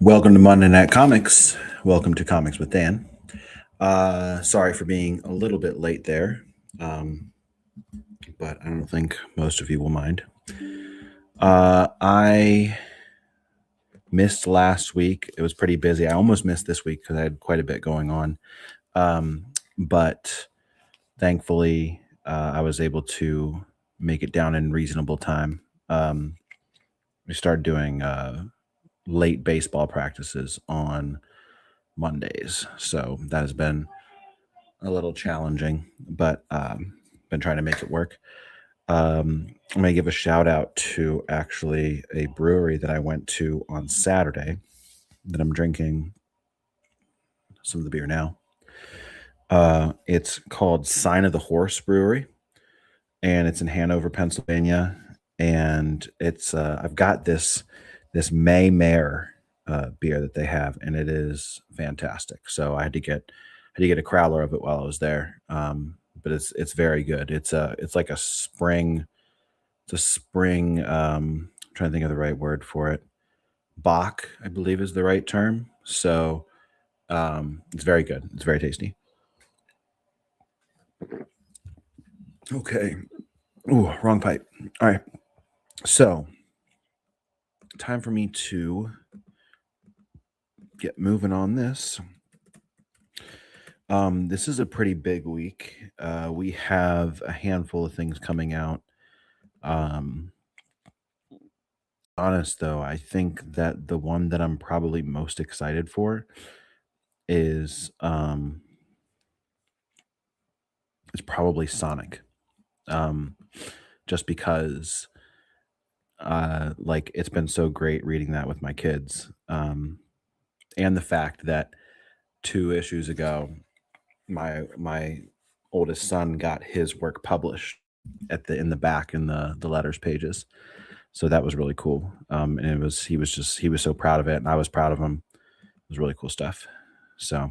Welcome to Monday Night Comics. Welcome to Comics with Dan. Sorry for being a little bit late there, but I don't think most of you will mind. I missed last week. It was pretty busy. I almost missed this week because I had quite a bit going on. But thankfully, I was able to make it down in reasonable time. We started doing late baseball practices on Mondays, so that has been a little challenging, but been trying to make it work. I'm going to give a shout out to actually a brewery that I went to on Saturday that I'm drinking some of the beer now. It's called Sign of the Horse Brewery, and it's in Hanover, Pennsylvania. And it's I've got this May Mare beer that they have, and it is fantastic. So I had to get a crowler of it while I was there. But it's very good. It's like a spring. It's a spring. I'm trying to think of the right word for it. Bock, I believe, is the right term. So it's very good. It's very tasty. Okay. Ooh, wrong pipe. All right. So time for me to get moving on this. This is a pretty big week. We have a handful of things coming out. Honest though, I think that the one that I'm probably most excited for is it's probably Sonic. Just because like it's been so great reading that with my kids. And the fact that 2 issues ago my oldest son got his work published in the back in the letters pages. So that was really cool. And he was so proud of it, and I was proud of him. It was really cool stuff. So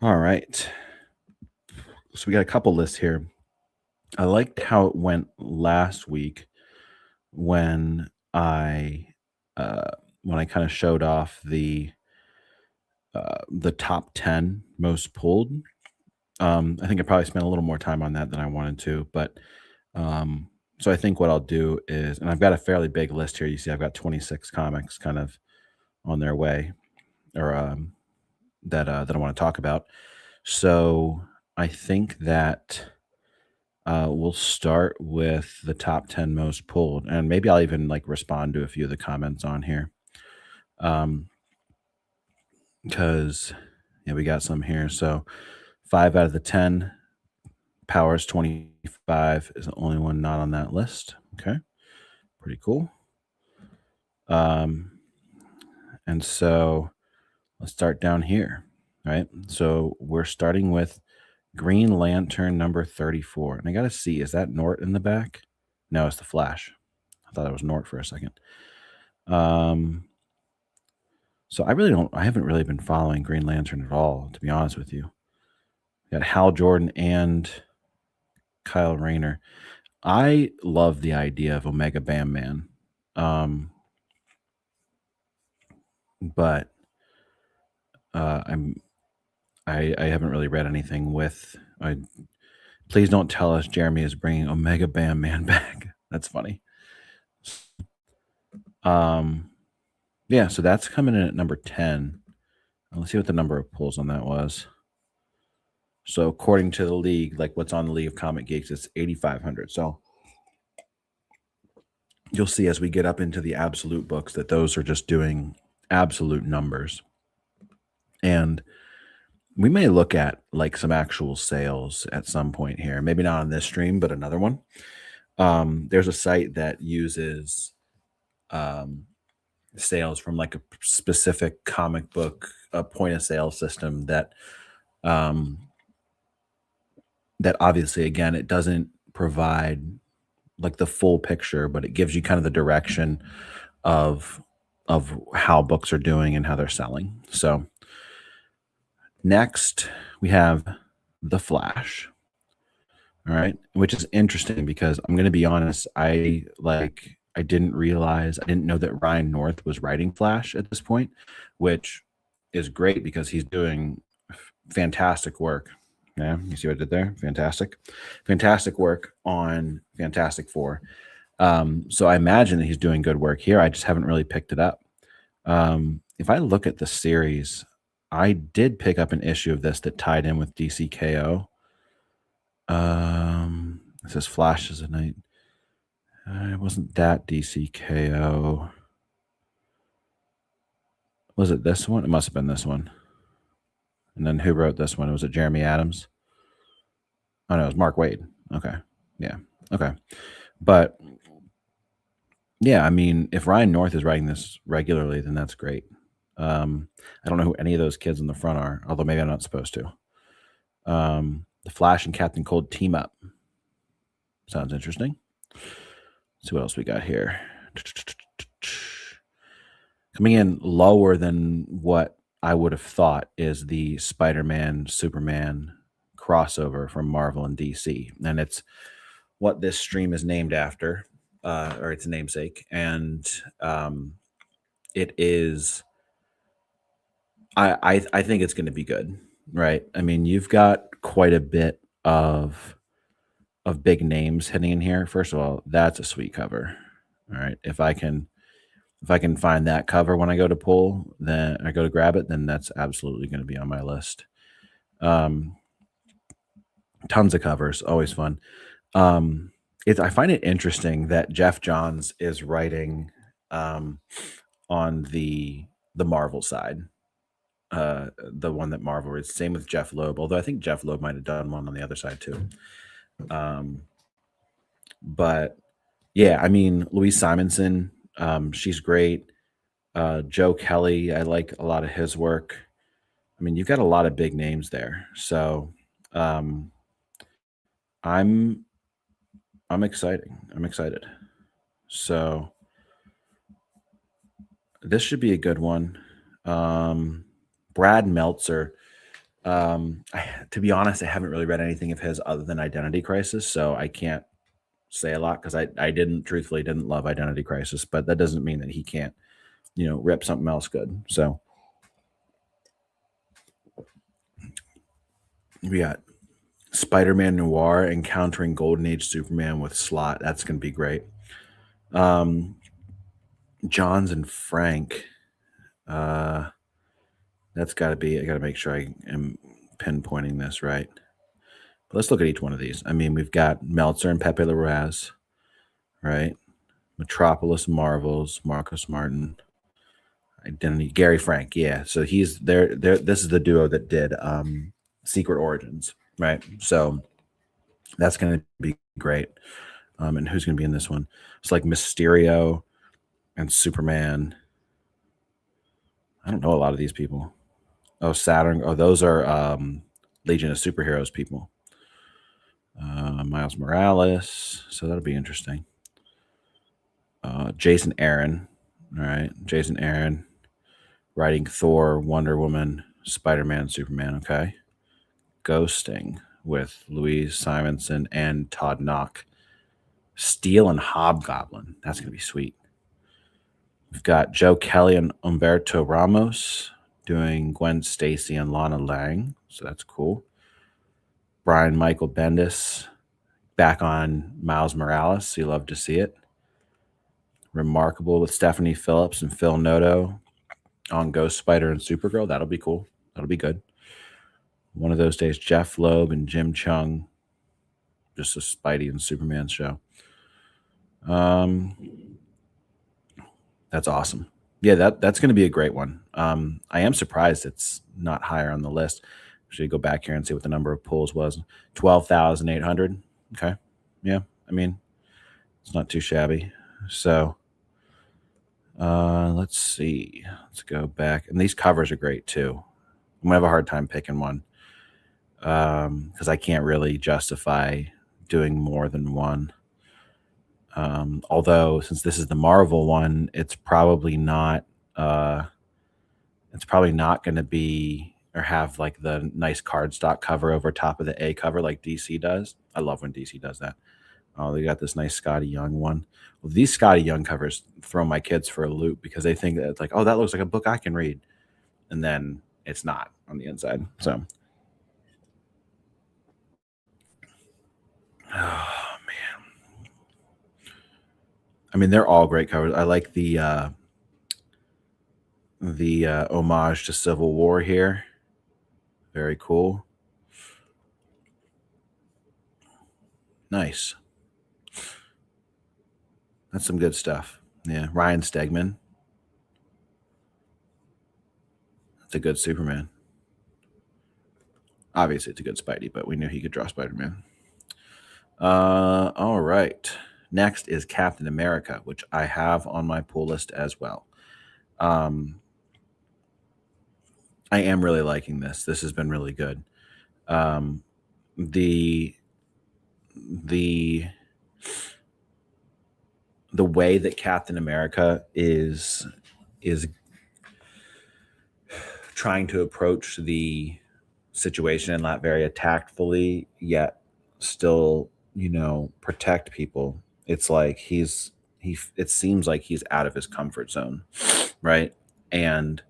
all right. So we got a couple lists here. I liked how it went last week when I kind of showed off the top 10 most pulled. I think I probably spent a little more time on that than I wanted to, but so I think what I'll do is, and I've got a fairly big list here. You see, I've got 26 comics kind of on their way, or that I want to talk about. So I think that we'll start with the top 10 most pulled, and maybe I'll even like respond to a few of the comments on here, because yeah, we got some here. So 5 out of the 10. Powers 25 is the only one not on that list. Okay, pretty cool. And so let's start down here. All right, so we're starting with Green Lantern number 34. And I got to see, is that Nort in the back? No, it's the Flash. I thought it was Nort for a second. So I haven't really been following Green Lantern at all, to be honest with you. We got Hal Jordan and Kyle Rayner. I love the idea of Omega Bam Man. But I haven't really read anything with. Please don't tell us Jeremy is bringing Omega Bam Man back. That's funny. Yeah, so that's coming in at number 10. Let's see what the number of pulls on that was. So according to the league, like what's on the League of Comic Geeks, it's 8,500. So you'll see as we get up into the absolute books that those are just doing absolute numbers. And we may look at like some actual sales at some point here. Maybe not on this stream, but another one. There's a site that uses sales from like a specific comic book, a point of sale system that obviously, again, it doesn't provide like the full picture, but it gives you kind of the direction of how books are doing and how they're selling. So next we have The Flash. All right, which is interesting because I'm going to be honest, I I didn't know that Ryan North was writing Flash at this point, which is great because he's doing fantastic work. Yeah, you see what I did there? Fantastic work on Fantastic Four. So I imagine that he's doing good work here. I just haven't really picked it up. If I look at the series, I did pick up an issue of this that tied in with DCKO. It says Flashes at Night. It wasn't that DCKO. Was it this one? It must have been this one. And then who wrote this one? Was it Jeremy Adams? Oh no, it was Mark Waid. Okay. Yeah. Okay. But yeah, I mean, if Ryan North is writing this regularly, then that's great. I don't know who any of those kids in the front are, although maybe I'm not supposed to. The Flash and Captain Cold team up. Sounds interesting. Let's see what else we got here. Coming in lower than what I would have thought is the Spider-Man, Superman crossover from Marvel and DC. And it's what this stream is named after, or its namesake. And it is, I think it's going to be good, right? I mean, you've got quite a bit of big names hitting in here. First of all, that's a sweet cover. All right. If I can find that cover when I go to pull, then I go to grab it, then that's absolutely going to be on my list. Tons of covers, always fun. I find it interesting that Jeff Johns is writing on the Marvel side, the one that Marvel reads. Same with Jeff Loeb, although I think Jeff Loeb might have done one on the other side too. But yeah, I mean, Louise Simonson, she's great. Joe Kelly, I like a lot of his work. I mean, you've got a lot of big names there. So I'm excited. So this should be a good one. Brad Meltzer. To be honest, I haven't really read anything of his other than Identity Crisis, so I can't say a lot because I truthfully didn't love Identity Crisis, but that doesn't mean that he can't, rip something else good. So we got Spider-Man Noir encountering Golden Age Superman with Slott. That's going to be great. Johns and Frank. That's got to be, I got to make sure I am pinpointing this right. But let's look at each one of these. I mean, we've got Meltzer and Pepe Larraz, right? Metropolis Marvels, Marcus Martin. Identity, Gary Frank, yeah. So he's there. This is the duo that did Secret Origins, right? So that's going to be great. And who's going to be in this one? It's like Mysterio and Superman. I don't know a lot of these people. Oh, Saturn. Oh, those are Legion of Superheroes people. Miles Morales. So that'll be interesting. Jason Aaron. All right. Jason Aaron writing Thor, Wonder Woman, Spider-Man, Superman. Okay. Ghosting with Louise Simonson and Todd Knock. Steel and Hobgoblin. That's going to be sweet. We've got Joe Kelly and Humberto Ramos doing Gwen Stacy and Lana Lang. So that's cool. Brian Michael Bendis back on Miles Morales. So you love to see it. Remarkable with Stephanie Phillips and Phil Noto on Ghost Spider and Supergirl. That'll be cool. That'll be good. One of those days, Jeff Loeb and Jim Chung. Just a Spidey and Superman show. That's awesome. Yeah, that's going to be a great one. I am surprised it's not higher on the list. Should go back here and see what the number of pulls was. 12,800. Okay. Yeah. I mean, it's not too shabby. So let's see. Let's go back. And these covers are great too. I'm going to have a hard time picking one because I can't really justify doing more than one. Although since this is the Marvel one, it's probably not going to be or have like the nice cardstock cover over top of the A cover like DC does. I love when DC does that. Oh, they got this nice Scotty Young one. Well, these Scotty Young covers throw my kids for a loop because they think that it's like, oh, that looks like a book I can read, and then it's not on the inside. So, oh man, I mean, they're all great covers. I like the homage to Civil War here. Very cool. Nice. That's some good stuff. Yeah, Ryan Stegman. That's a good Superman. Obviously, it's a good Spidey, but we knew he could draw Spider-Man. All right. Next is Captain America, which I have on my pull list as well. Um, I am really liking this. This has been really good. Um, the the the way that Captain America is trying to approach the situation in Latveria tactfully, yet still, protect people. It's like it seems like he's out of his comfort zone, right? And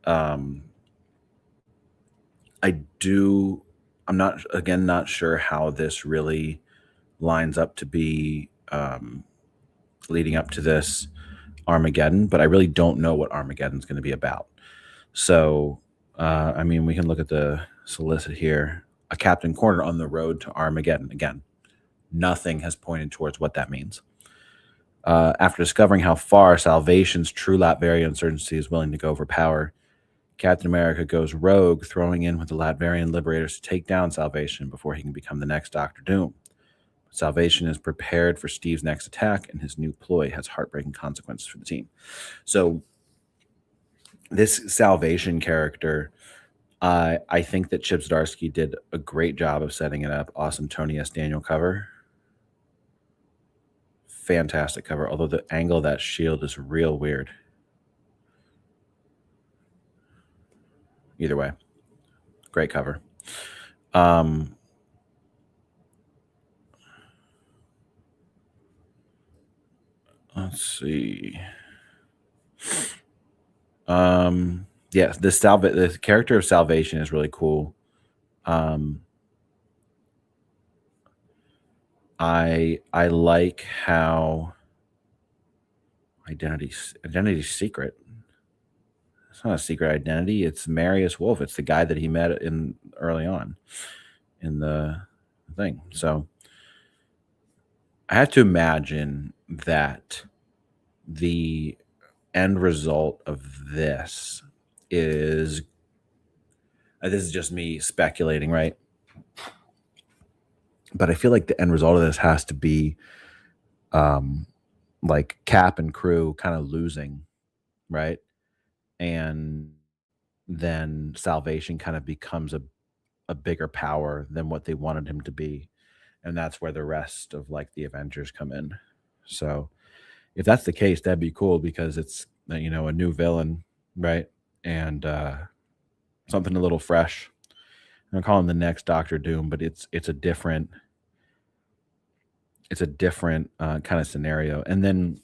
um I do I'm not sure how this really lines up to be leading up to this Armageddon, but I really don't know what Armageddon's going to be about. So, I mean, we can look at the solicit here. A Captain Corner on the road to Armageddon. Again, nothing has pointed towards what that means. After discovering how far Salvation's true Latveria insurgency is willing to go for power, Captain America goes rogue, throwing in with the Latverian liberators to take down Salvation before he can become the next Doctor Doom. Salvation is prepared for Steve's next attack, and his new ploy has heartbreaking consequences for the team. So, this Salvation character, I think that Chip Zdarsky did a great job of setting it up. Awesome Tony S. Daniel cover. Fantastic cover, although the angle of that shield is real weird. Either way, great cover. Let's see. Yeah, the character of Salvation is really cool. I like how identity secret. It's not a secret identity. It's Marius Wolf. It's the guy that he met in early on in the thing. So I have to imagine that the end result of this is this is just me speculating, right? But I feel like the end result of this has to be like Cap and crew kind of losing, right? And then Salvation kind of becomes a bigger power than what they wanted him to be. And that's where the rest of like the Avengers come in. So if that's the case, that'd be cool because it's a new villain, right? And something a little fresh. I'm calling the next Doctor Doom, but it's a different kind of scenario. And then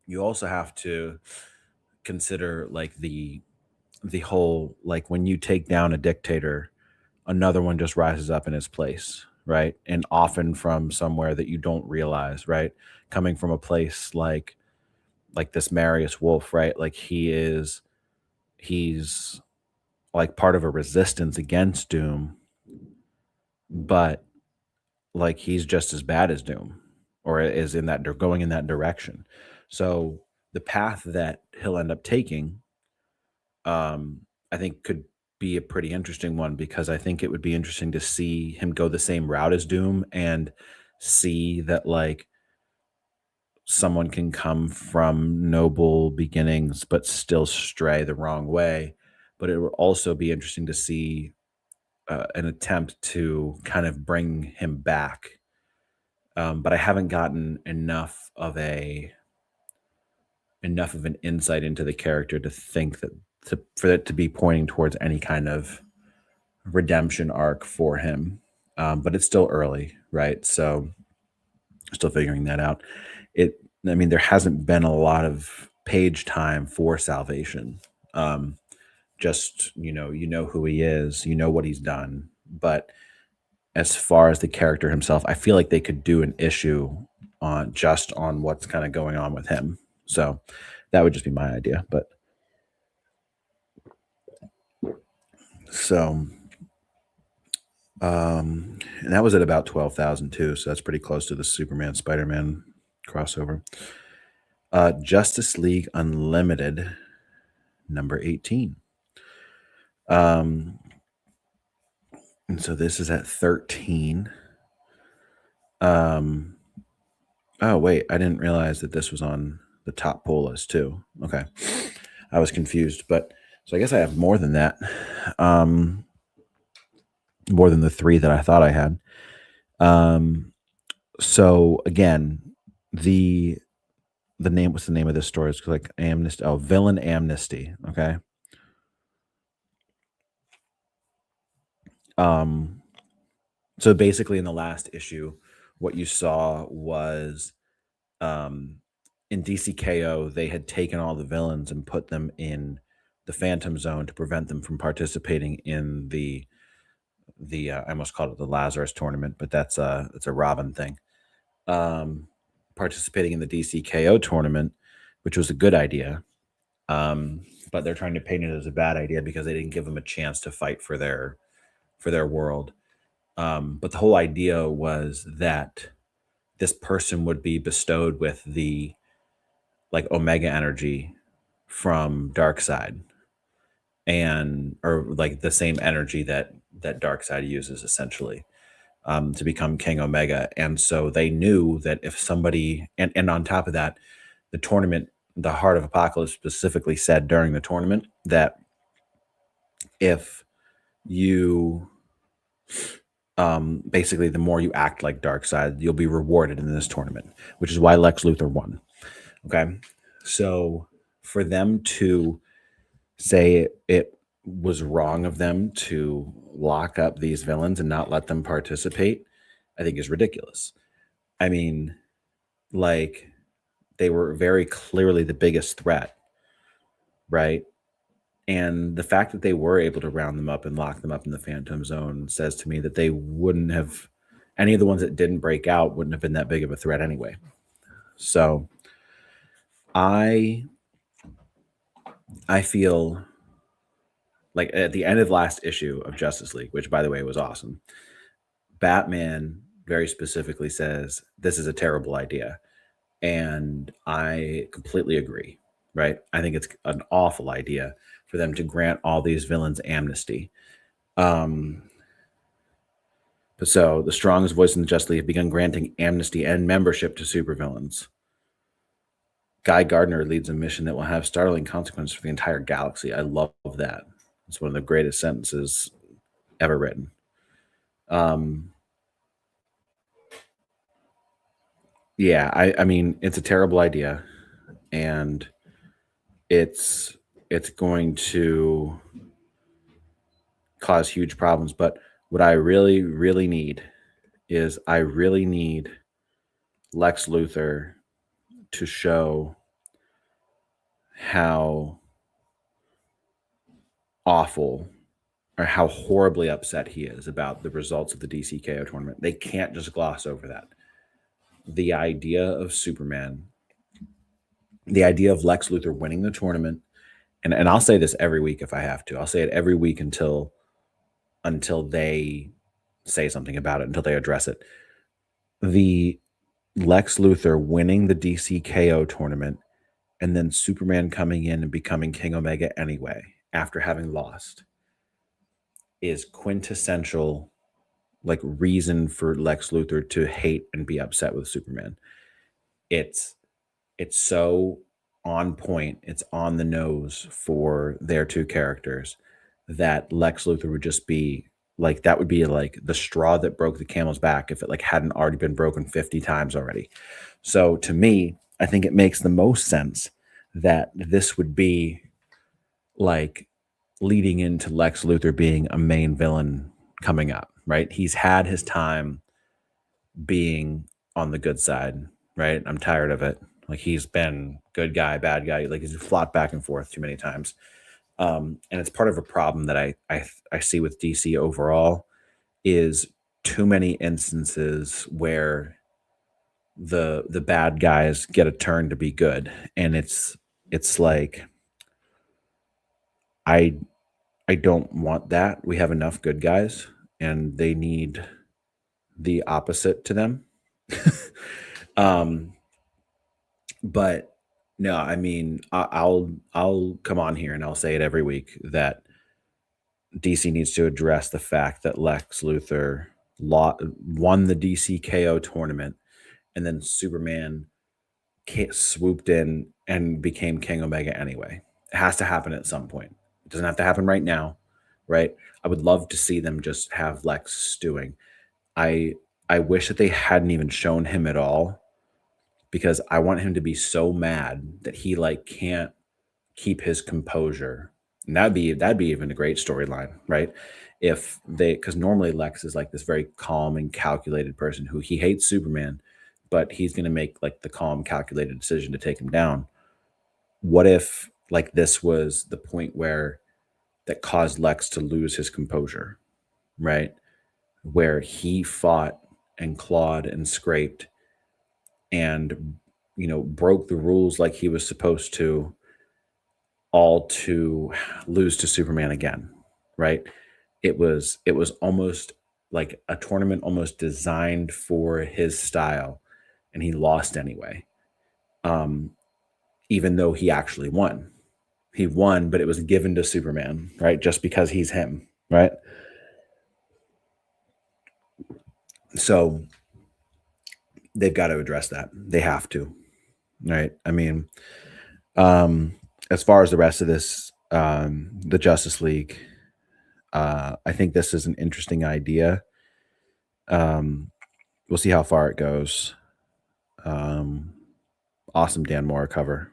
you also have to consider like the whole like when you take down a dictator, another one just rises up in his place, right? And often from somewhere that you don't realize, right? Coming from a place like this Marius Wolf, right? Like he's like part of a resistance against Doom, but like he's just as bad as Doom or is in that going in that direction. So the path that he'll end up taking, I think could be a pretty interesting one because I think it would be interesting to see him go the same route as Doom and see that like someone can come from noble beginnings but still stray the wrong way. But it would also be interesting to see an attempt to kind of bring him back. But I haven't gotten enough of an insight into the character to think that for it to be pointing towards any kind of redemption arc for him. But it's still early, right? So Still figuring that out. I mean, there hasn't been a lot of page time for Salvation. Just, you know who he is, you know what he's done. But as far as the character himself, I feel like they could do an issue on what's kind of going on with him. So that would just be my idea. But so and that was at about 12,000 too, so that's pretty close to the Superman Spider-Man crossover. Justice League Unlimited number 18. And so this is at 13. Oh wait, I didn't realize that this was on the top poll list too. Okay. I was confused, but so I guess I have more than that. More than the 3 that I thought I had. So again, the name, what's the name of this story? It's like Amnesty. Oh, Villain Amnesty. Okay. So basically in the last issue, what you saw was in DCKO, they had taken all the villains and put them in the Phantom Zone to prevent them from participating in the I almost called it the Lazarus tournament, but it's a Robin thing. Participating in the DCKO tournament, which was a good idea. But they're trying to paint it as a bad idea because they didn't give them a chance to fight for their world. But the whole idea was that this person would be bestowed with the like Omega energy from Darkseid, or like the same energy that Darkseid uses essentially, to become King Omega. And so they knew that if somebody, and on top of that, the tournament, the Heart of Apocalypse specifically said during the tournament that if you basically the more you act like Darkseid, you'll be rewarded in this tournament, which is why Lex Luthor won. Okay. So for them to say it was wrong of them to lock up these villains and not let them participate, I think is ridiculous. I mean, like, they were very clearly the biggest threat, right? And the fact that they were able to round them up and lock them up in the Phantom Zone says to me that they wouldn't have, any of the ones that didn't break out wouldn't have been that big of a threat anyway. So I feel like at the end of the last issue of Justice League, which by the way was awesome, Batman very specifically says this is a terrible idea. And I completely agree, right? I think it's an awful idea for them to grant all these villains amnesty. But so the strongest voice in the Justice League have begun granting amnesty and membership to supervillains. Guy Gardner leads a mission that will have startling consequences for the entire galaxy. I love that. It's one of the greatest sentences ever written. Yeah, I mean, it's a terrible idea, and it's going to cause huge problems. But what I really, really need is I really need Lex Luthor to show how awful or how horribly upset he is about the results of the DCKO tournament. They can't just gloss over that. The idea of Superman, the idea of Lex Luthor winning the tournament, and I'll say this every week if I have to. I'll say it every week until they say something about it, until they address it. The Lex Luthor winning the DCKO tournament and then Superman coming in and becoming King Omega anyway after having lost is quintessential like reason for Lex Luthor to hate and be upset with Superman. It's so on point, it's on the nose for their two characters that Lex Luthor would just be like, that would be like the straw that broke the camel's back if it like hadn't already been broken 50 times already. So to me, I think it makes the most sense that this would be like leading into Lex Luthor being a main villain coming up, right? He's had his time being on the good side, right? I'm tired of it. Like he's been good guy, bad guy. Like he's flopped back and forth too many times. And it's part of a problem that I see with DC overall is too many instances where the bad guys get a turn to be good, and it's like I I don't want that. We have enough good guys, and they need the opposite to them. um, but no, I mean, I'll come on here and I'll say it every week that DC needs to address the fact that Lex Luthor won the DC KO tournament, and then Superman swooped in and became King Omega anyway. It has to happen at some point. It doesn't have to happen right now, right? I would love to see them just have Lex stewing. I I wish that they hadn't even shown him at all because I want him to be so mad that he like can't keep his composure. And that'd be even a great storyline, right? If they because normally Lex is like this very calm and calculated person who he hates Superman, but he's gonna make like the calm, calculated decision to take him down. What if like this was the point where that caused Lex to lose his composure, right? Where he fought and clawed and scraped and broke the rules like he was supposed to, all to lose to Superman again, right? It was almost like a tournament almost designed for his style, and he lost anyway. Um, Even though he actually won, he won, but it was given to Superman, right? Just because he's him, right? So they've got to address that. They have to, right? I mean, um, as far as the rest of this, the Justice League, I think this is an interesting idea. Um, we'll see how far it goes. Um, awesome Dan Moore cover.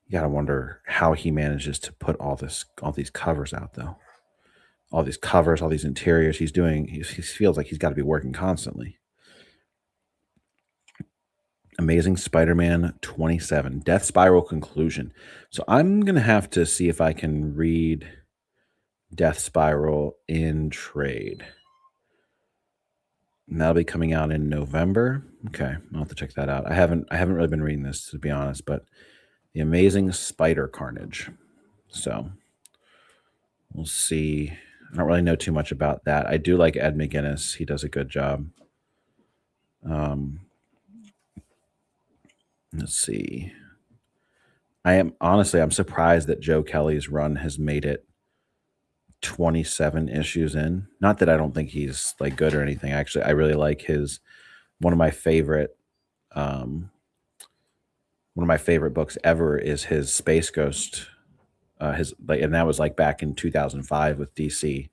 You gotta wonder how he manages to put all these covers out though. All these covers, all these interiors he's doing. He feels like he's got to be working constantly. Amazing Spider-Man 27 Death Spiral conclusion. So I'm gonna have to see if I can read Death Spiral in trade. And that'll be coming out in November. Okay, I'll have to check that out. I haven't really been reading this to be honest, but the Amazing Spider Carnage. So we'll see. I don't really know too much about that. I do like Ed McGuinness. He does a good job. Um, let's see. I'm surprised that Joe Kelly's run has made it 27 issues in. Not that I don't think he's like good or anything. Actually, I really like his one of my favorite um one of my favorite books ever is his Space Ghost. His like, and that was like back in 2005 with DC.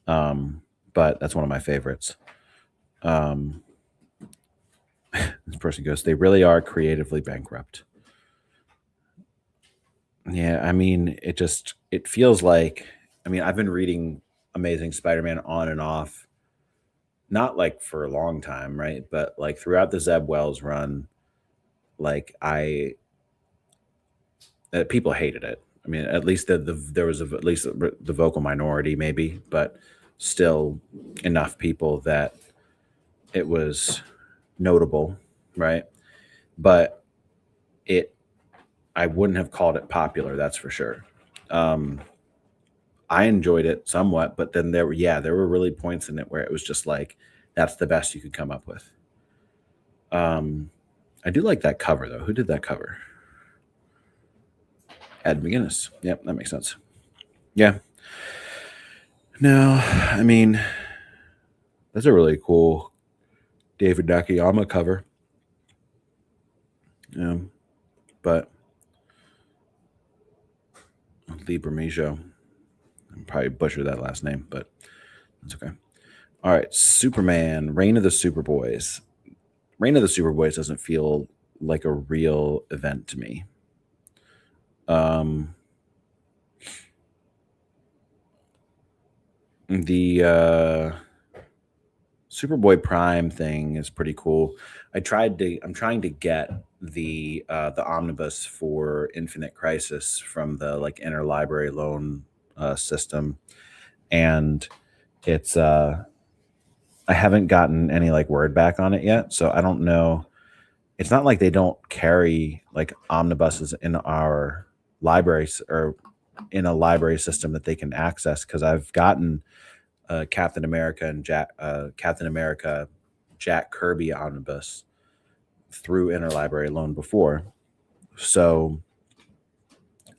Um, but that's one of my favorites. Um, this person goes, they really are creatively bankrupt. Yeah, I mean, it feels like, I mean, I've been reading Amazing Spider-Man on and off, not like for a long time, right? But like throughout the Zeb Wells run, like people hated it. I mean, at least there was at least the vocal minority, maybe, but still enough people that it was notable, right? But it, I wouldn't have called it popular, that's for sure. Um, I enjoyed it somewhat, but then there were really points in it where it was just like that's the best you could come up with. Um, I do like that cover though. Who did that cover? Ed McGuinness. Yep, that makes sense. Yeah. No, I mean that's a really cool David Nakayama cover. But Lee Bermejo. I probably butchered that last name, but that's okay. All right, Superman, Reign of the Superboys. Reign of the Superboys doesn't feel like a real event to me. Um, the Superboy Prime thing is pretty cool. I'm trying to get the omnibus for Infinite Crisis from the like interlibrary loan system, and it's I haven't gotten any like word back on it yet, so I don't know. It's not like they don't carry like omnibuses in our libraries or in a library system that they can access, because I've gotten Captain America Jack Kirby omnibus through interlibrary loan before. So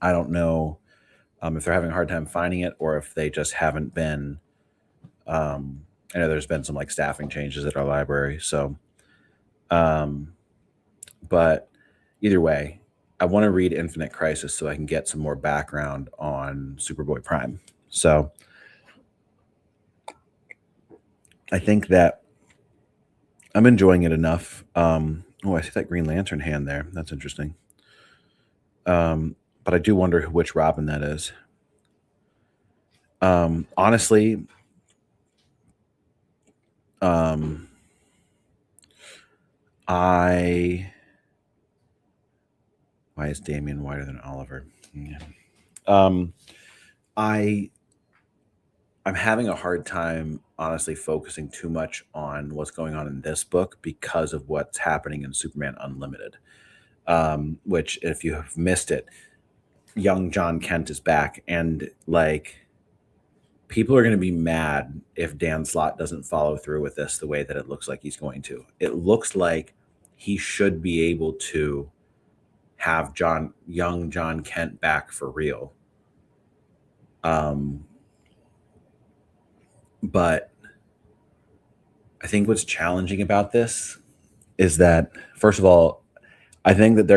I don't know if they're having a hard time finding it or if they just haven't been. I know there's been some like staffing changes at our library, so but either way, I want to read Infinite Crisis so I can get some more background on Superboy Prime. So I think that I'm enjoying it enough. Oh, I see that Green Lantern hand there. That's interesting. But I do wonder which Robin that is. Honestly, I why is Damien whiter than Oliver? Yeah. I'm having a hard time honestly focusing too much on what's going on in this book because of what's happening in Superman Unlimited. Which, if you have missed it, young John Kent is back, and like people are going to be mad if Dan Slott doesn't follow through with this the way that it looks like he's going to. It looks like he should be able to have young John Kent back for real. But I think what's challenging about this is that, first of all, I think that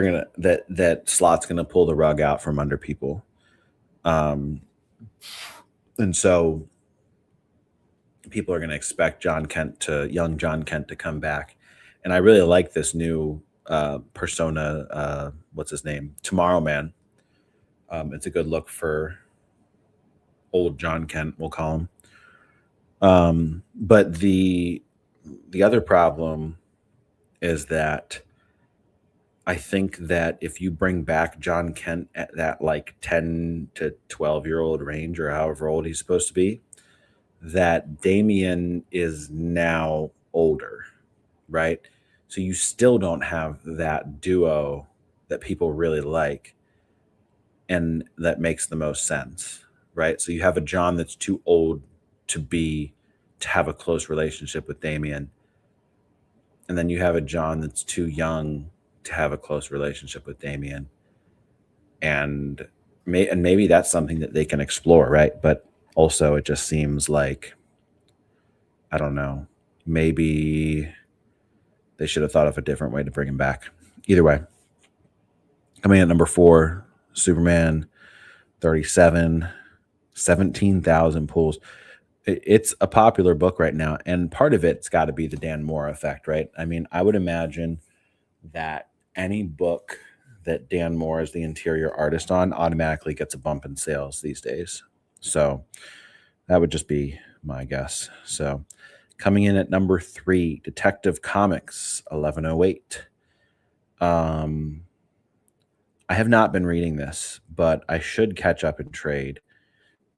that Slott's gonna pull the rug out from under people, and so people are gonna expect young John Kent to come back, and I really like this new persona. What's his name? Tomorrow Man. It's a good look for old John Kent, we'll call him. But the other problem is that I think that if you bring back John Kent at that like 10 to 12-year-old range, or however old he's supposed to be, that Damian is now older, right? So you still don't have that duo that people really like and that makes the most sense, right? So you have a John that's too old to have a close relationship with Damian, and then you have a John that's too young to have a close relationship with Damian, and maybe that's something that they can explore, right? But also, it just seems like, I don't know, maybe they should have thought of a different way to bring him back. Either way, coming in at number 4, Superman 37, 17,000 pulls. It's a popular book right now, and part of it's got to be the Dan Moore effect, right? I mean, I would imagine that any book that Dan Moore is the interior artist on automatically gets a bump in sales these days. So that would just be my guess. So coming in at number 3, Detective Comics 1108. I have not been reading this, but I should catch up and trade.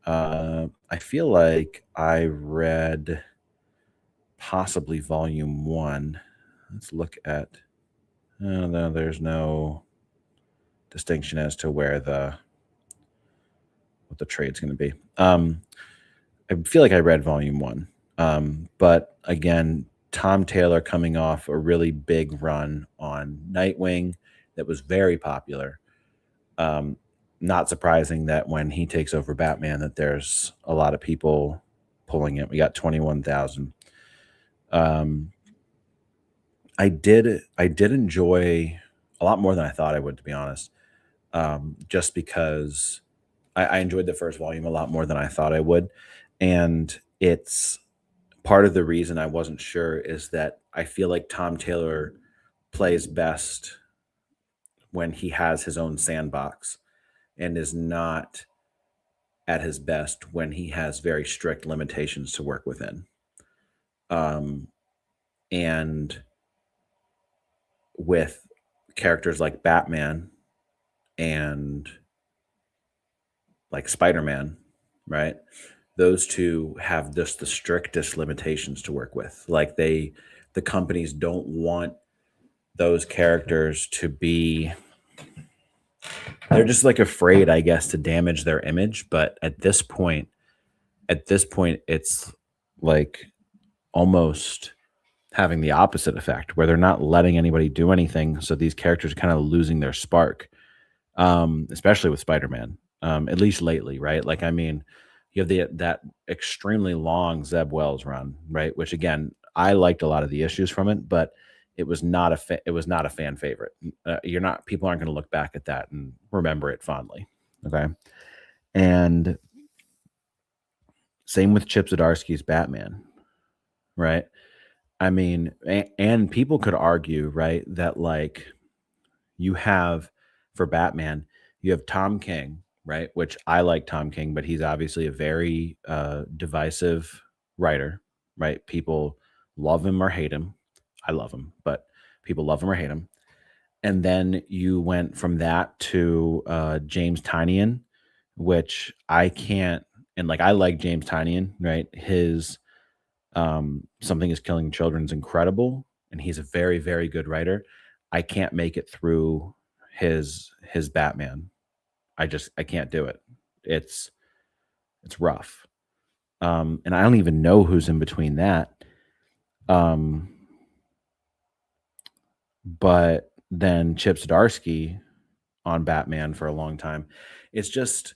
I feel like I read possibly volume 1. Let's look at. No, there's no distinction as to what the trade's going to be. I feel like I read volume 1, but again, Tom Taylor coming off a really big run on Nightwing that was very popular. Not surprising that when he takes over Batman, that there's a lot of people pulling it. We got 21,000. I did enjoy a lot more than I thought I would, to be honest. Just because I enjoyed the first volume a lot more than I thought I would, and it's part of the reason I wasn't sure is that I feel like Tom Taylor plays best when he has his own sandbox, and is not at his best when he has very strict limitations to work within. And with characters like Batman and like Spider-Man, right? Those two have just the strictest limitations to work with. Like the companies don't want those characters to be, they're just like afraid, I guess, to damage their image. But at this point, it's like almost having the opposite effect where they're not letting anybody do anything. So these characters are kind of losing their spark, especially with Spider-Man, at least lately, right? Like, I mean, you have that extremely long Zeb Wells run, right? Which again, I liked a lot of the issues from it, but it was not a fan favorite. You're not People aren't going to look back at that and remember it fondly. Okay, and same with Chip Zdarsky's Batman, right? I mean, and people could argue, right, that like you have for Batman, you have Tom King, right? Which I like Tom King, but he's obviously a very divisive writer, right? People love him or hate him. I love him, but people love him or hate him. And then you went from that to James Tynion, which I can't. And like I like James Tynion, right? His Something is Killing Children's incredible, and he's a very, very good writer. I can't make it through his Batman. I can't do it. It's it's rough. And I don't even know who's in between that. Um, but then Chip Zdarsky on Batman for a long time. It's just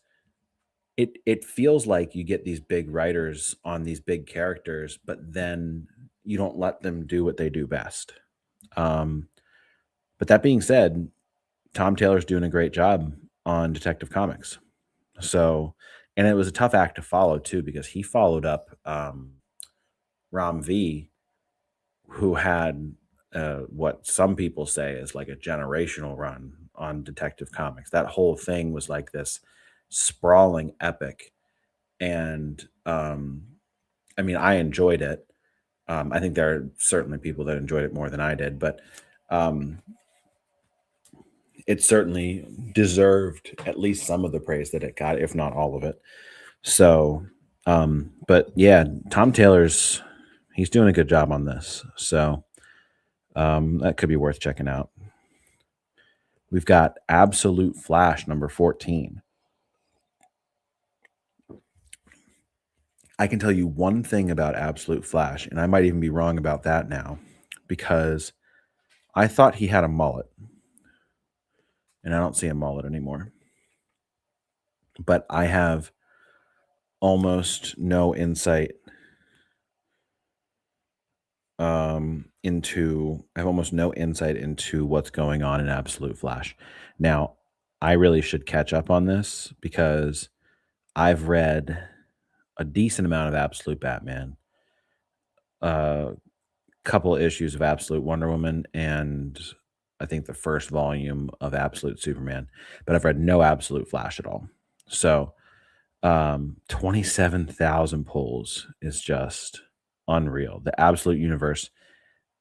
it feels like you get these big writers on these big characters, but then you don't let them do what they do best. Um, but that being said, Tom Taylor's doing a great job on Detective Comics. So, and it was a tough act to follow too because he followed up Ram V, who had what some people say is like a generational run on Detective Comics. That whole thing was like this sprawling epic, and I mean, I enjoyed it. I think there are certainly people that enjoyed it more than I did, but um, it certainly deserved at least some of the praise that it got, if not all of it. So, but yeah, Tom Taylor's he's doing a good job on this. So that could be worth checking out. We've got Absolute Flash number 14. I can tell you one thing about Absolute Flash, and I might even be wrong about that now, because I thought he had a mullet, and I don't see a mullet anymore. But I have almost no insight into what's going on in Absolute Flash. Now, I really should catch up on this because I've read a decent amount of Absolute Batman, a couple issues of Absolute Wonder Woman, and I think the first volume of Absolute Superman, but I've read no Absolute Flash at all. So, 27,000 pulls is just unreal. The Absolute Universe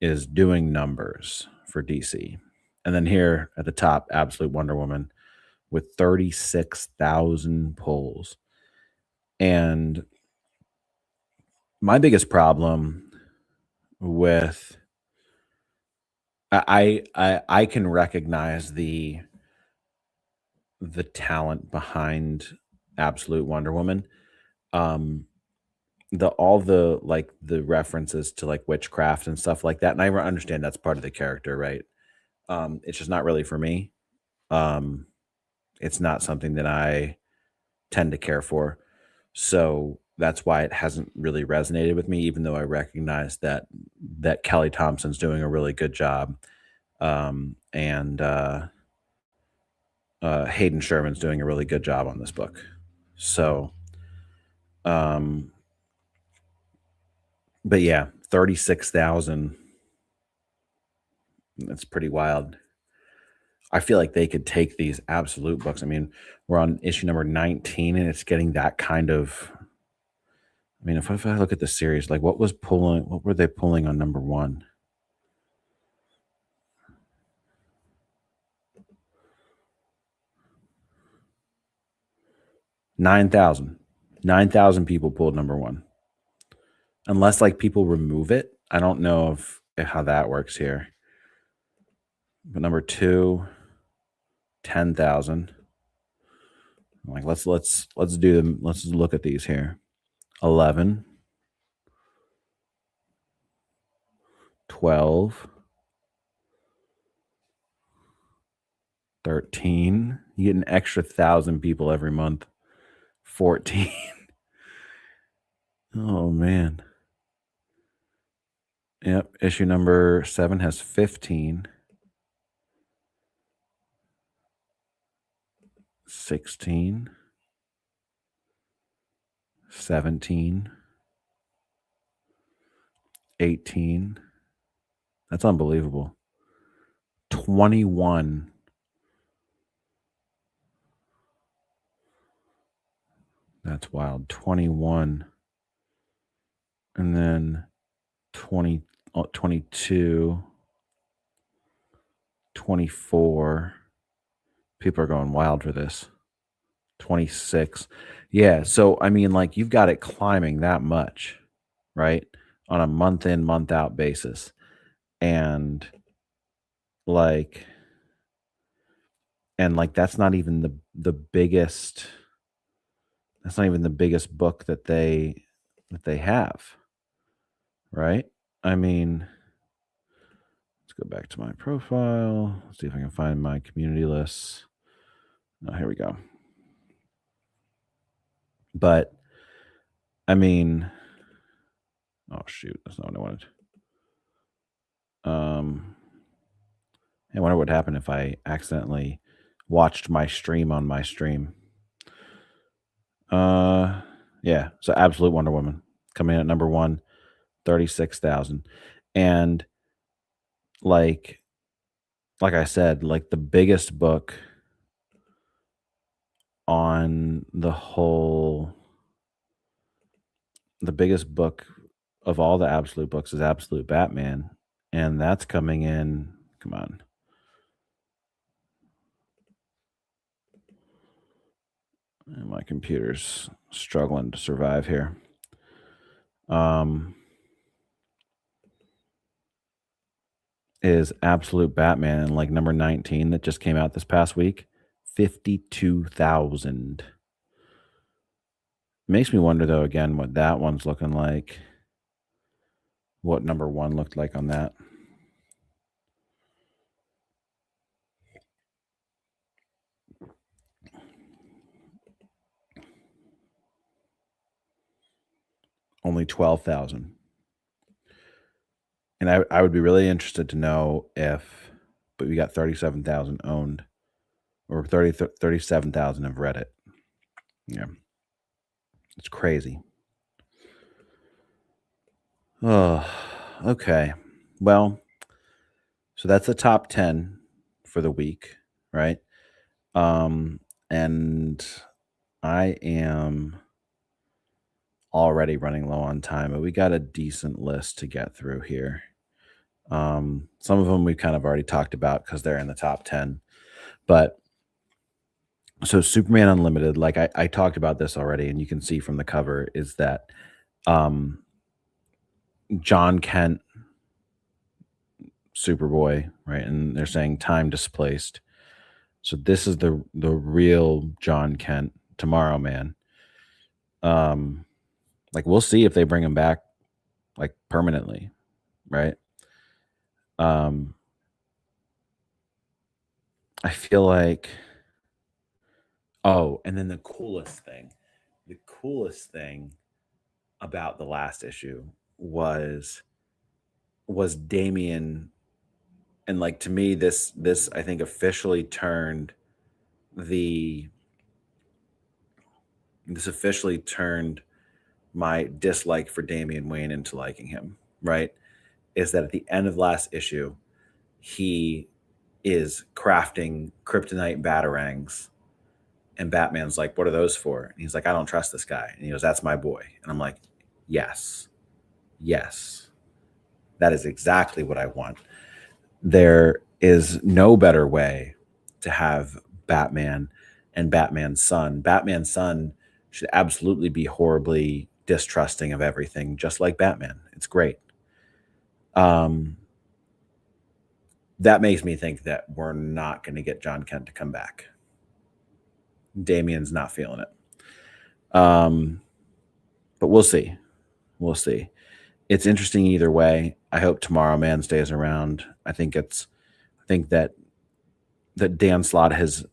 is doing numbers for DC. And then here at the top, Absolute Wonder Woman with 36,000 pulls. And my biggest problem with I can recognize the talent behind Absolute Wonder Woman. Um the all the like the references to like witchcraft and stuff like that. And I understand that's part of the character, right? It's just not really for me. Um it's not something that I tend to care for. So that's why it hasn't really resonated with me, even though I recognize that Kelly Thompson's doing a really good job. And Hayden Sherman's doing a really good job on this book. So um but yeah, 36,000. That's pretty wild. I feel like they could take these absolute books. I mean, we're on issue number 19 and it's getting that kind of. I mean, if I look at the series, like what were they pulling on number one? 9,000. 9,000 people pulled number one. Unless like people remove it. I don't know if how that works here. But number two, 10,000. Like let's do them. Let's look at these here. 11, 12, 13. You get an extra 1,000 people every month. 14. Oh man. Yep. Issue number 7 has 15. 16. 17. 18. That's unbelievable. 21. That's wild. 21. And then 20, 22, 24. People are going wild for this. 26. Yeah. So, I mean, like, you've got it climbing that much, right? On a month in, month out basis. And like, that's not even the biggest, that's not even the biggest book that they have, right? I mean, let's go back to my profile. Let's see if I can find my community lists. Oh, here we go. But I mean, oh shoot, that's not what I wanted. I wonder what happened if I accidentally watched my stream on my stream. Yeah, so Absolute Wonder Woman coming in at number 1, 36,000. And like I said, like the biggest book on the biggest book of all the Absolute books is Absolute Batman, and that's coming in, come on. And my computer's struggling to survive here. Is Absolute Batman, and like number 19 that just came out this past week, 52,000. Makes me wonder though again what that one's looking like. What number 1 looked like on that. Only 12,000. And I would be really interested to know if, but we got 37,000 owned, or 37,000 have read it. Yeah. It's crazy. Oh, okay. Well, so that's the top 10 for the week, right? And I am already running low on time, but we got a decent list to get through here. Some of them we've kind of already talked about because they're in the top 10. But so Superman Unlimited, like I talked about this already, and you can see from the cover, is that John Kent, Superboy, right? And they're saying time displaced. So this is the real John Kent, Tomorrow Man. Like we'll see if they bring him back like permanently, right? I feel like, oh, and then the coolest thing about the last issue was Damian, and like to me this I think officially turned my dislike for Damian Wayne into liking him, right? Is that at the end of last issue, he is crafting kryptonite batarangs, and Batman's like, "What are those for?" And he's like, "I don't trust this guy." And he goes, "That's my boy." And I'm like, yes, that is exactly what I want. There is no better way to have Batman and Batman's son. Batman's son should absolutely be horribly distrusting of everything, just like Batman. It's great. Um, that makes me think that we're not going to get John Kent to come back. Damien's not feeling it. But we'll see. We'll see. It's interesting either way. I hope Tomorrow Man stays around. I think that Dan Slott has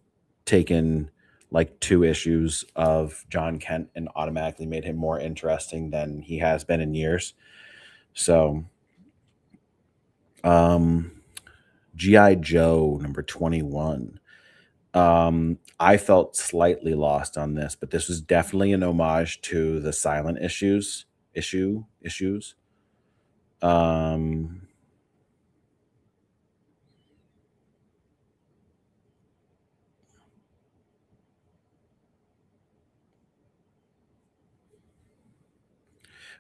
taken like 2 issues of John Kent and automatically made him more interesting than he has been in years. So, um, GI Joe number 21. I felt slightly lost on this, but this was definitely an homage to the silent issues. Um,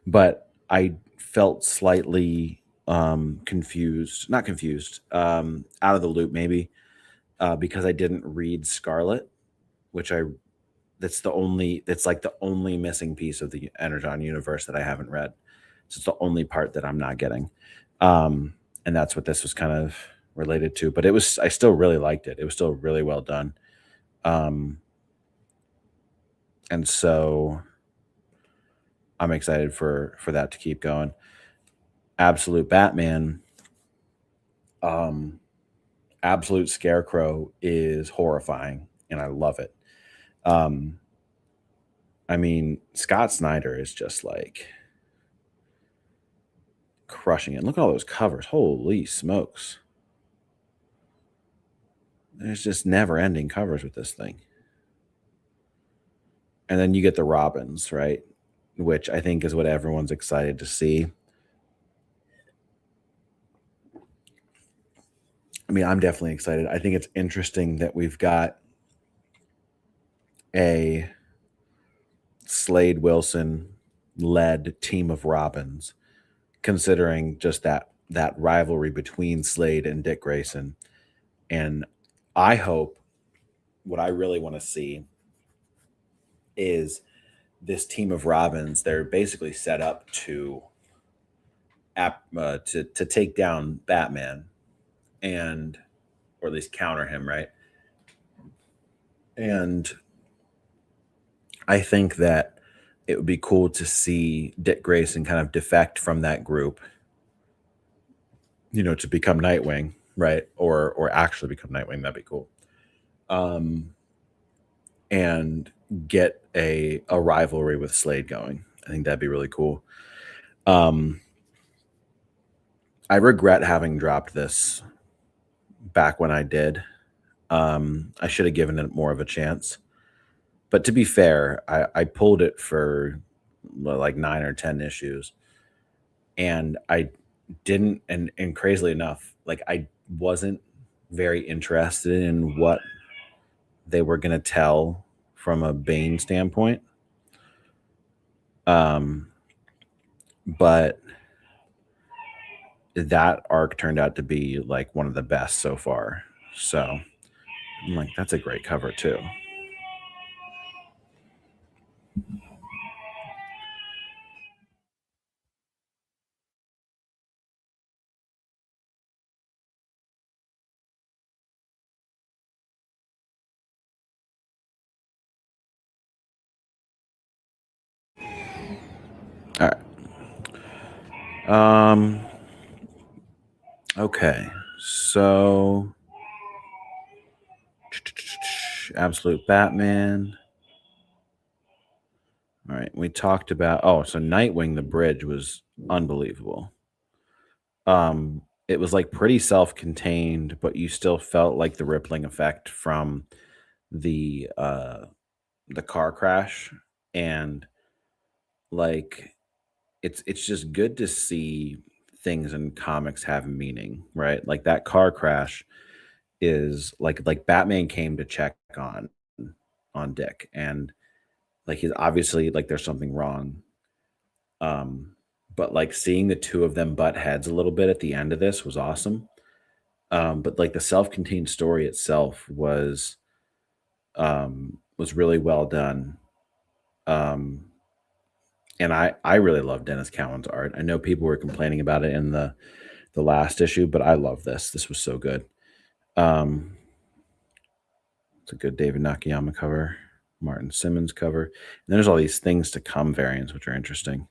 but I felt slightly confused, not confused, out of the loop maybe, because I didn't read Scarlet, which I that's like the only missing piece of the Energon universe that I haven't read. So it's the only part that I'm not getting. Um, and that's what this was kind of related to. But I still really liked it. It was still really well done. Um, and so I'm excited for that to keep going. Absolute Batman, um, Absolute Scarecrow is horrifying, and I love it. Um, I mean, Scott Snyder is just like crushing it. Look at all those covers. Holy smokes. There's just never ending covers with this thing. And then you get the Robins, right? Which I think is what everyone's excited to see. I mean, I'm definitely excited. I think it's interesting that we've got a Slade Wilson led team of Robins, considering just that rivalry between Slade and Dick Grayson. And I hope what I really want to see is this team of Robins. They're basically set up to take down Batman, and or at least counter him, right? And I think that it would be cool to see Dick Grayson kind of defect from that group, to become Nightwing, right? Or actually become Nightwing. That'd be cool. Um, and get a rivalry with Slade going. I think that'd be really cool. Um, I regret having dropped this back when I did. I should have given it more of a chance. But to be fair, I pulled it for like 9 or 10 issues, and I didn't. And crazily enough, like I wasn't very interested in what they were going to tell from a Bane standpoint. Um, but that arc turned out to be like one of the best so far. So I'm like, that's a great cover too. All right. Okay. So Absolute Batman. All right. We talked about so Nightwing the Bridge was unbelievable. It was like pretty self-contained, but you still felt like the rippling effect from the the car crash, and like it's just good to see things in comics have meaning, right? Like that car crash is like Batman came to check on Dick, and like he's obviously like there's something wrong. Um but like seeing the two of them butt heads a little bit at the end of this was awesome. But like the self-contained story itself was really well done. And I really love Dennis Cowan's art. I know people were complaining about it in the last issue, but I love this. This was so good. It's a good David Nakayama cover, Martin Simmons cover. And there's all these things to come variants, which are interesting.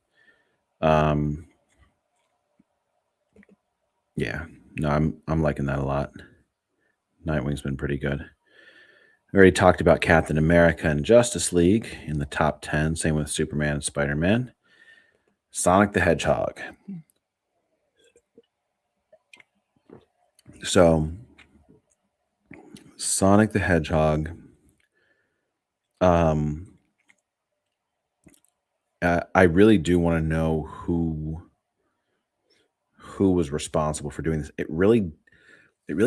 Yeah, no, I'm liking that a lot. Nightwing's been pretty good. We already talked about Captain America and Justice League in the top 10. Same with Superman and Spider-Man. Sonic the Hedgehog. So, Sonic the Hedgehog. I really do want to know who was responsible for doing this. It really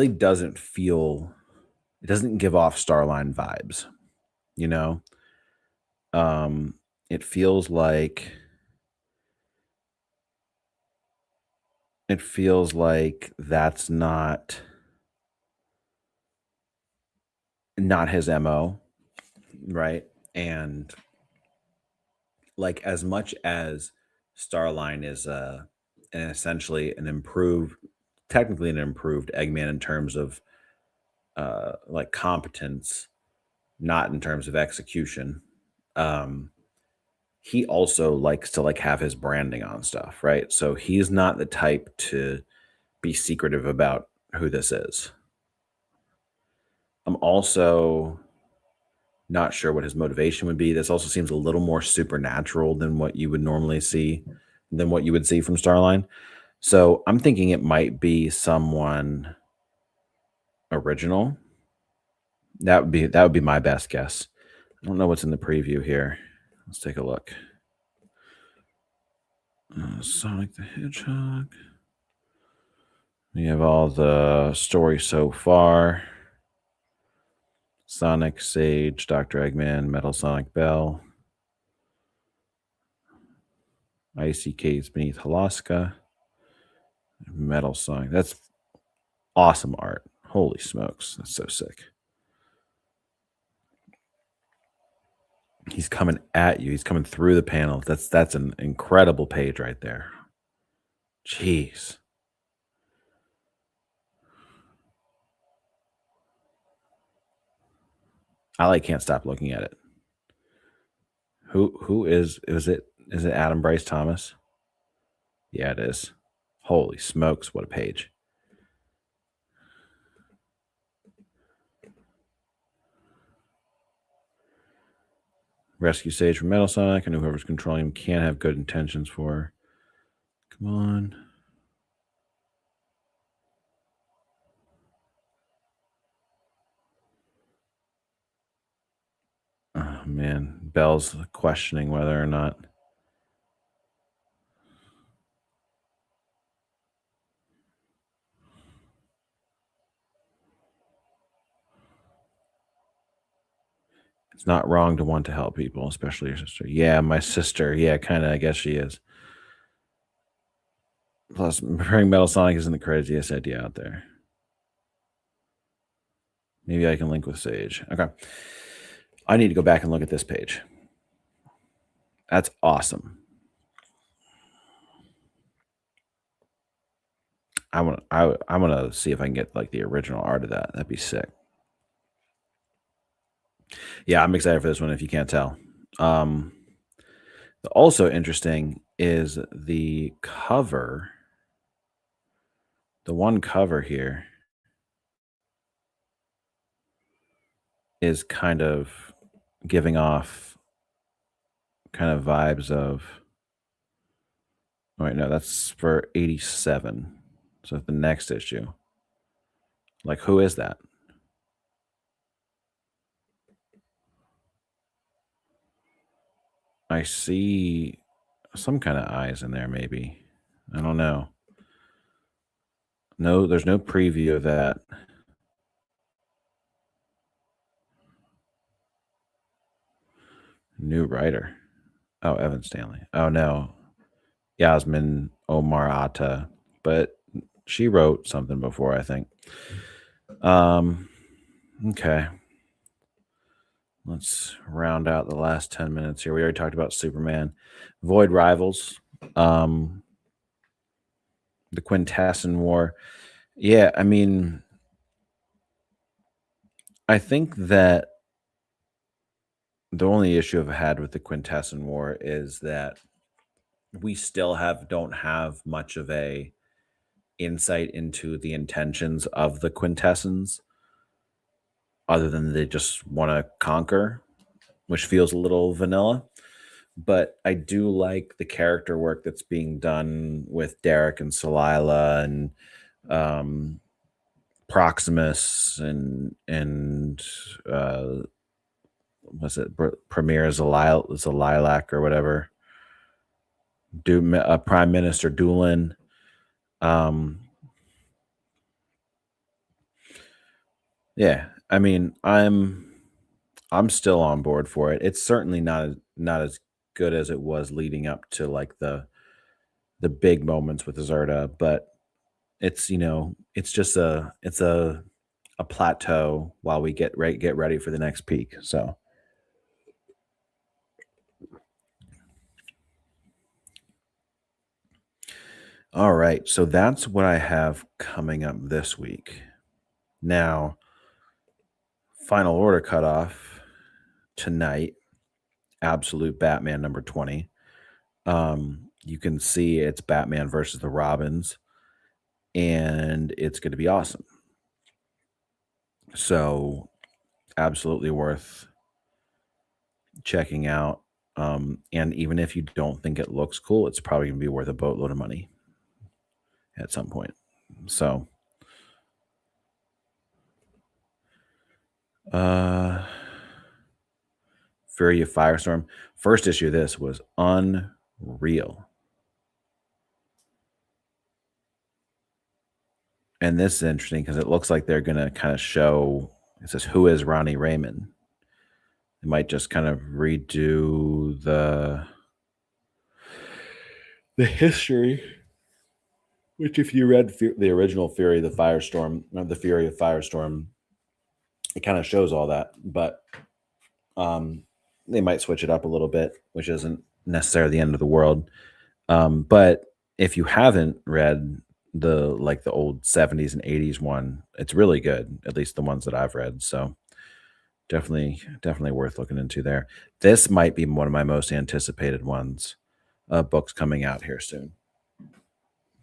doesn't feel. It doesn't give off Starline vibes, you know. It feels like that's not his MO, right? And like as much as Starline is essentially technically an improved Eggman in terms of like competence, not in terms of execution. He also likes to like have his branding on stuff, right? So he's not the type to be secretive about who this is. I'm also not sure what his motivation would be. This also seems a little more supernatural than what you would normally see, than what you would see from Starline. So I'm thinking it might be someone original. That would be my best guess. I don't know what's in the preview here. Let's take a look. Sonic the Hedgehog. We have all the story so far. Sonic, Sage, Dr. Eggman, Metal Sonic Bell, Icy Caves Beneath Halaska, Metal Sonic. That's awesome art. Holy smokes. That's so sick. He's coming at you. He's coming through the panel. That's an incredible page right there. Jeez. I like can't stop looking at it. Who is it Adam Bryce Thomas? Yeah, it is. Holy smokes, what a page. Rescue Sage from Metal Sonic, and whoever's controlling him can't have good intentions for her. Come on. Oh man, Bell's questioning whether or not. It's not wrong to want to help people, especially your sister. Yeah, my sister. Yeah, kind of. I guess she is. Plus, preparing Metal Sonic isn't the craziest idea out there. Maybe I can link with Sage. Okay. I need to go back and look at this page. That's awesome. I want to see if I can get like the original art of that. That'd be sick. Yeah, I'm excited for this one if you can't tell. Also interesting is the cover. The one cover here is kind of giving off kind of vibes of. Oh, wait, no, that's for 87. So the next issue. Like, who is that? I see some kind of eyes in there, maybe. I don't know. No, there's no preview of that. New writer. Oh, Evan Stanley. Oh, no. Yasmin Omar Atta. But she wrote something before, I think. Okay. let's round out the last 10 minutes here. We already talked about Superman. Void Rivals. The Quintesson War. Yeah, I mean, I think that the only issue I've had with the Quintesson War is that we still don't have much of a insight into the intentions of the Quintessons, other than they just want to conquer, which feels a little vanilla. But I do like the character work that's being done with Derek and Solila and um, Proximus and was it Premier Zalilac or whatever, Prime Minister Doolin. Um, yeah, I mean, I'm still on board for it. It's certainly not as good as it was leading up to like the big moments with Zerta, but it's it's just a plateau while we get ready for the next peak. So all right, so that's what I have coming up this week. Now, final order cutoff tonight, absolute Batman number 20. You can see it's Batman versus the Robins, and it's going to be awesome. So, absolutely worth checking out. And even if you don't think it looks cool, it's probably going to be worth a boatload of money at some point. So, Fury of Firestorm. First issue of this was unreal. And this is interesting because it looks like they're going to kind of show, it says, who is Ronnie Raymond? They might just kind of redo the history, which if you read the original Fury of the Firestorm, the Fury of Firestorm, it kind of shows all that. But they might switch it up a little bit, which isn't necessarily the end of the world. But if you haven't read the old 70s and 80s one, it's really good, at least the ones that I've read. So definitely worth looking into there. This might be one of my most anticipated ones, books coming out here soon.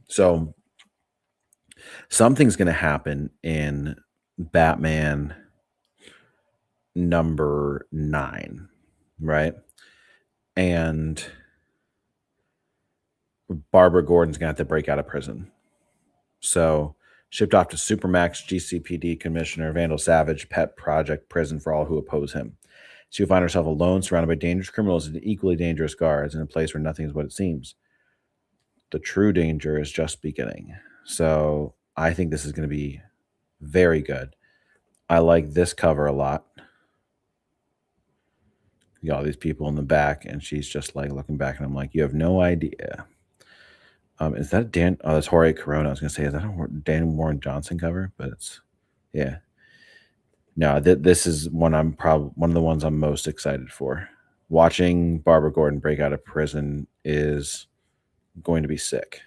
So something's going to happen in Batman number 9, right? And Barbara Gordon's going to have to break out of prison. So shipped off to Supermax GCPD Commissioner Vandal Savage Pet Project Prison for all who oppose him. She'll find herself alone, surrounded by dangerous criminals and equally dangerous guards in a place where nothing is what it seems. The true danger is just beginning. So I think this is going to be very good. I like this cover a lot. You got all these people in the back, and she's just like looking back, and I'm like, you have no idea. Is that Dan? Oh, that's Jorge Corona. I was gonna say, is that a Dan Warren Johnson cover? But it's, yeah. No, this is one of the ones I'm most excited for. Watching Barbara Gordon break out of prison is going to be sick.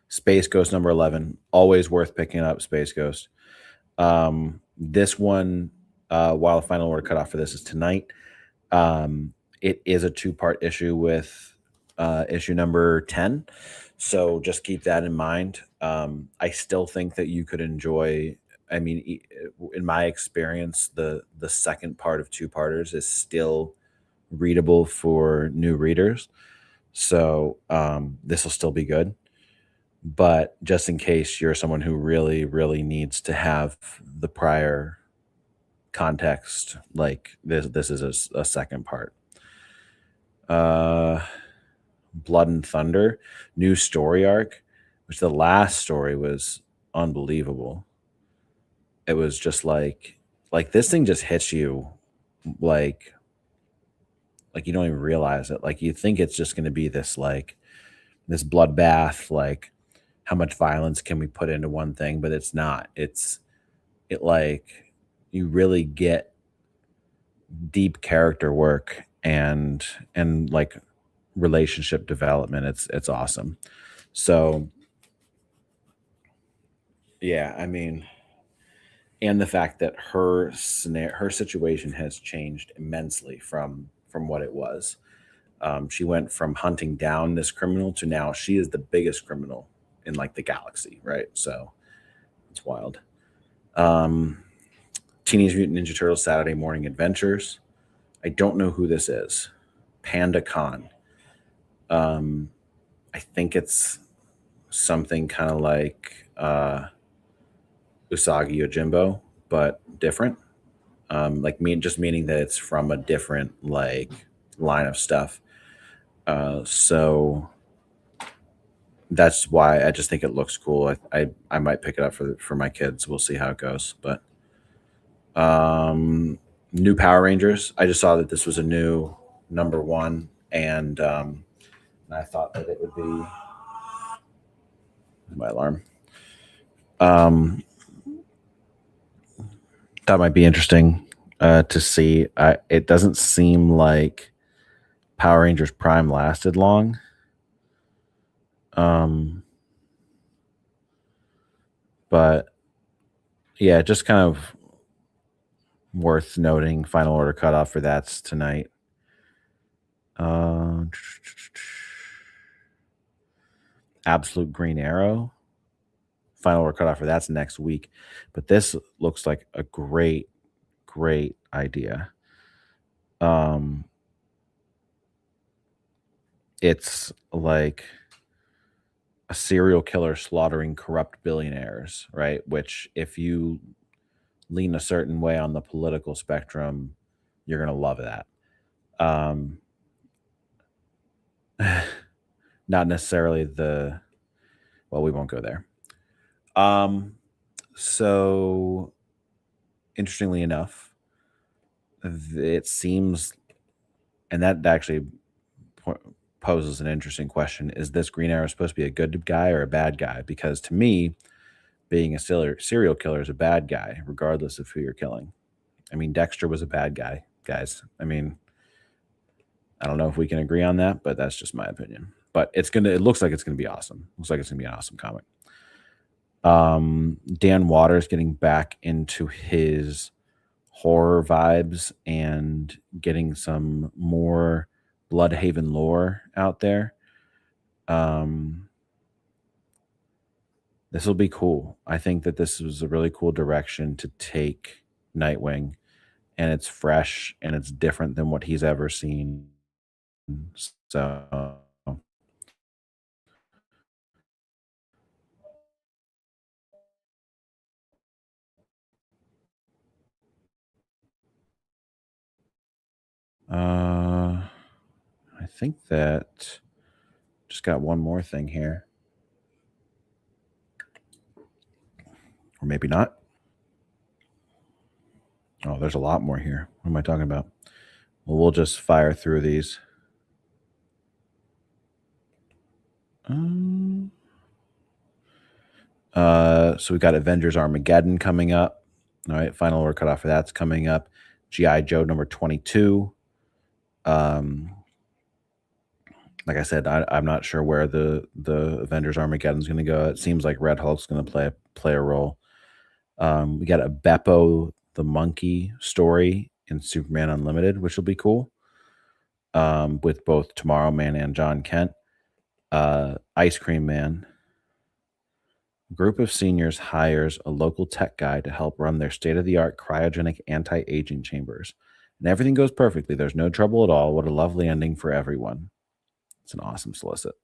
Space Ghost number 11, always worth picking up. Space Ghost. This one, while the final order cutoff for this is tonight, it is a 2-part issue with issue number 10. So just keep that in mind. I still think that you could enjoy, I mean, in my experience, the second part of 2-parters is still readable for new readers. So this will still be good. But just in case you're someone who really, really needs to have the prior context, like this is a second part. Blood and Thunder, new story arc, which the last story was unbelievable. It was just like this thing just hits you like you don't even realize it. Like you think it's just going to be this bloodbath, like how much violence can we put into one thing, but it's not. It like you really get deep character work and like relationship development. It's awesome. So yeah, I mean, and the fact that her situation has changed immensely from what it was. She went from hunting down this criminal to now she is the biggest criminal in like the galaxy, right? So it's wild. Um, Teenage Mutant Ninja Turtles Saturday Morning Adventures. I don't know who this is. Panda Khan. Um, I think it's something kind of like Usagi Yojimbo, but different. Like just meaning that it's from a different like line of stuff. So that's why I just think it looks cool. I might pick it up for my kids. We'll see how it goes. But new Power Rangers. I just saw that this was a new #1, and I thought that it would be my alarm. That might be interesting to see. It doesn't seem like Power Rangers Prime lasted long. But yeah, just kind of worth noting. Final order cutoff for that's tonight. Absolute Green Arrow. Final order cutoff for that's next week. But this looks like a great idea. It's like a serial killer slaughtering corrupt billionaires, right? Which, if you lean a certain way on the political spectrum, you're gonna love that. Not necessarily well, we won't go there. So interestingly enough, it seems, and that actually poses an interesting question: is this Green Arrow supposed to be a good guy or a bad guy? Because to me, being a serial killer is a bad guy, regardless of who you're killing. I mean, Dexter was a bad guy, guys. I mean, I don't know if we can agree on that, but that's just my opinion. But it looks like it's gonna be awesome. Looks like it's gonna be an awesome comic. Dan Waters getting back into his horror vibes and getting some more Bloodhaven lore out there. This will be cool. I think that this was a really cool direction to take Nightwing, and it's fresh and it's different than what he's ever seen. So I think that just got one more thing here. Or maybe not. Oh, there's a lot more here. What am I talking about? Well, we'll just fire through these. So we got Avengers Armageddon coming up. All right, final order cutoff for that's coming up. G.I. Joe #22. Like I said, I'm not sure where the Avengers Armageddon is going to go. It seems like Red Hulk's going to play a role. We got a Beppo the Monkey story in Superman Unlimited, which will be cool. With both Tomorrow Man and John Kent. Ice Cream Man. A group of seniors hires a local tech guy to help run their state-of-the-art cryogenic anti-aging chambers. And everything goes perfectly. There's no trouble at all. What a lovely ending for everyone. It's an awesome solicit.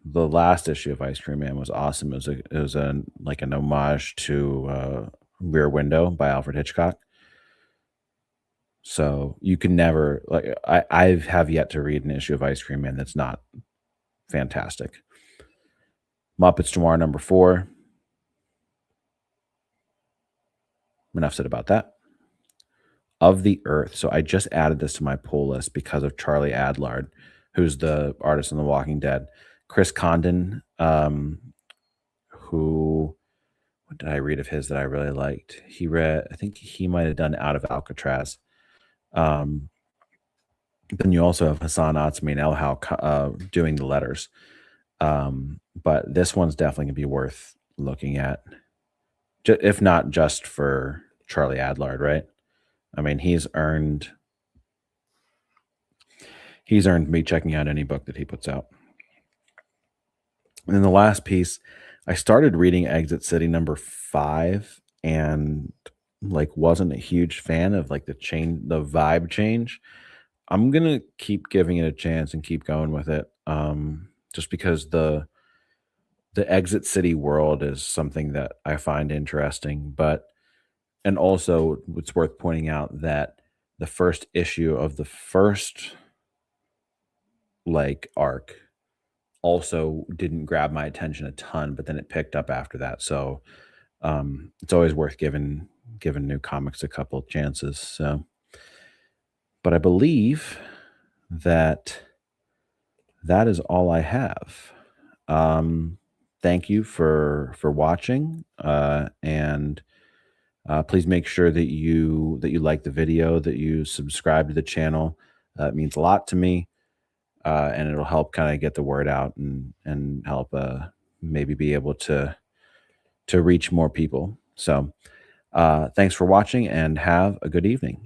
The last issue of Ice Cream Man was awesome. It was like an homage to Rear Window by Alfred Hitchcock. So you can never I have yet to read an issue of Ice Cream Man that's not fantastic. Muppets Noir #4. Enough said about that. Of the Earth. So I just added this to my pull list because of Charlie Adlard, who's the artist in The Walking Dead. Chris Condon, who what did I read of his that I really liked? I think he might have done Out of Alcatraz. Um, then you also have Hassan Atsmi and El Hal doing the letters. But this one's definitely gonna be worth looking at, if not just for Charlie Adlard, right? I mean, he's earned me checking out any book that he puts out. And then the last piece, I started reading Exit City number 5, and like wasn't a huge fan of like the vibe change. I'm gonna keep giving it a chance and keep going with it. Just because the Exit City world is something that I find interesting, but and also it's worth pointing out that the first issue of the first like arc also didn't grab my attention a ton, but then it picked up after that. So it's always worth giving new comics a couple of chances. So, but I believe that that is all I have. Um, Thank you for watching, and please make sure that you like the video, that you subscribe to the channel. It means a lot to me, and it'll help kind of get the word out and help maybe be able to reach more people. So, thanks for watching and have a good evening.